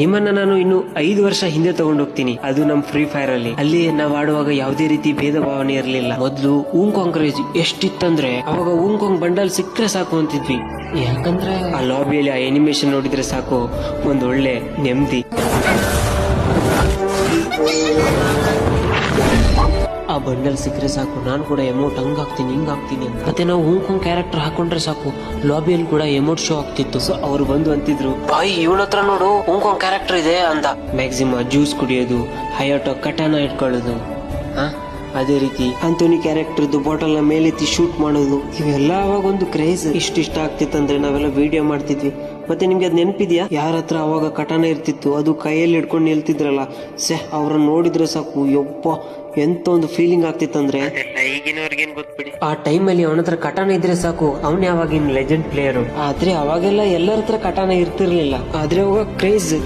ನಿಮ್ಮನ್ನ ನಾನು ಇನ್ನು 5 ವರ್ಷ ಹಿಂದೆ ತಗೊಂಡೋಗ್ತೀನಿ. ಅದು ನಮ್ ಫ್ರೀ ಫೈರ್ ಅಲ್ಲಿ ನಾವ್ ಆಡುವಾಗ ಯಾವುದೇ ರೀತಿ ಭೇದ ಭಾವನೆ ಇರಲಿಲ್ಲ. ಮೊದ್ಲು ಊಂಕಾಂಗ್ ಕ್ರೇಜ್ ಎಷ್ಟಿತ್ತಂದ್ರೆ ಅವಾಗ ಊಂಕಾಂಗ್ ಬಂಡಲ್ ಸಿಕ್ಕರೆ ಸಾಕು ಅಂತಿದ್ವಿ. ಯಾಕಂದ್ರೆ ಆ ಲಾಬಿಯಲ್ಲಿ ಆ ಎನಿಮೇಷನ್ ನೋಡಿದ್ರೆ ಸಾಕು, ಒಂದ್ ಒಳ್ಳೆ ನೆಮ್ಮದಿ. ಆ ಬಂಡಲ್ ಸಿಕ್ಕರೆ ಸಾಕು, ನಾನು ಕೂಡ ಎಮೋಟ್ ಹಂಗ್ ಹಾಕ್ತೀನಿ ಹಿಂಗ್ ಹಾಕ್ತೀನಿ ಅಂತ. ಮತ್ತೆ ನಾವು ಊಂಕಾಂಗ್ ಕ್ಯಾರೆಕ್ಟರ್ ಹಾಕೊಂಡ್ರೆ ಸಾಕು, ಲಾಬಿಯಲ್ಲಿ ಕೂಡ ಎಮೋಟ್ ಶೋ ಆಗ್ತಿತ್ತು. ಸೊ ಅವ್ರು ಬಂದು ಅಂತಿದ್ರು, ಬಾಯ್ ಇವನ ಹತ್ರ ನೋಡು ಊಂಕಾಂಗ್ ಕ್ಯಾರೆಕ್ಟರ್ ಇದೆ ಅಂತ. ಮ್ಯಾಕ್ಸಿಮಮ್ ಜ್ಯೂಸ್ ಕುಡಿಯೋದು, ಹಯಾಟೋ ಕಟಾನ ಇಟ್ಕೊಳ್ಳೋದು, ಅದೇ ರೀತಿ ಆಂಟೋನಿ ಕ್ಯಾರೆಕ್ಟರ್ದು ಬಾಟಲ್ ನ ಮೇಲೆತ್ತಿ ಶೂಟ್ ಮಾಡೋದು, ಇವೆಲ್ಲ ಅವಾಗ ಒಂದು ಕ್ರೇಜ್. ಇಷ್ಟ ಆಗ್ತಿತ್ತಂದ್ರೆ ನಾವೆಲ್ಲ ವಿಡಿಯೋ ಮಾಡ್ತಿದ್ವಿ. ಮತ್ತೆ ನಿಮ್ಗೆ ಅದ್ ನೆನಪಿದ್ಯಾ, ಯಾರ ಹತ್ರ ಅವಾಗ ಕಟಾನ ಇರ್ತಿತ್ತು, ಅದು ಕೈಯಲ್ಲಿ ಹಿಡ್ಕೊಂಡು ನಿಲ್ತಿದ್ರಲ್ಲ, ಅವ್ರನ್ನ ನೋಡಿದ್ರೆ ಸಾಕು ಯಪ್ಪ ಎಂತ ಒಂದು ಫೀಲಿಂಗ್ ಆಗ್ತಿತ್ತಂದ್ರೆ. ಈಗಿನವ್ರಿಗೇನ್ ಗೊತ್ಬಿಡಿ, ಆ ಟೈಮ್ ಅಲ್ಲಿ ಅವನ ಹತ್ರ ಕಟಾನ ಇದ್ರೆ ಸಾಕು, ಅವನೇ ಅವಾಗಿನ ಲೆಜೆಂಡ್ ಪ್ಲೇಯರ್. ಆದ್ರೆ ಅವಾಗೆಲ್ಲ ಎಲ್ಲರ ಹತ್ರ ಕಟಾನ ಇರ್ತಿರ್ಲಿಲ್ಲ, ಆದ್ರೆ ಅವಾಗ ಕ್ರೇಜ್.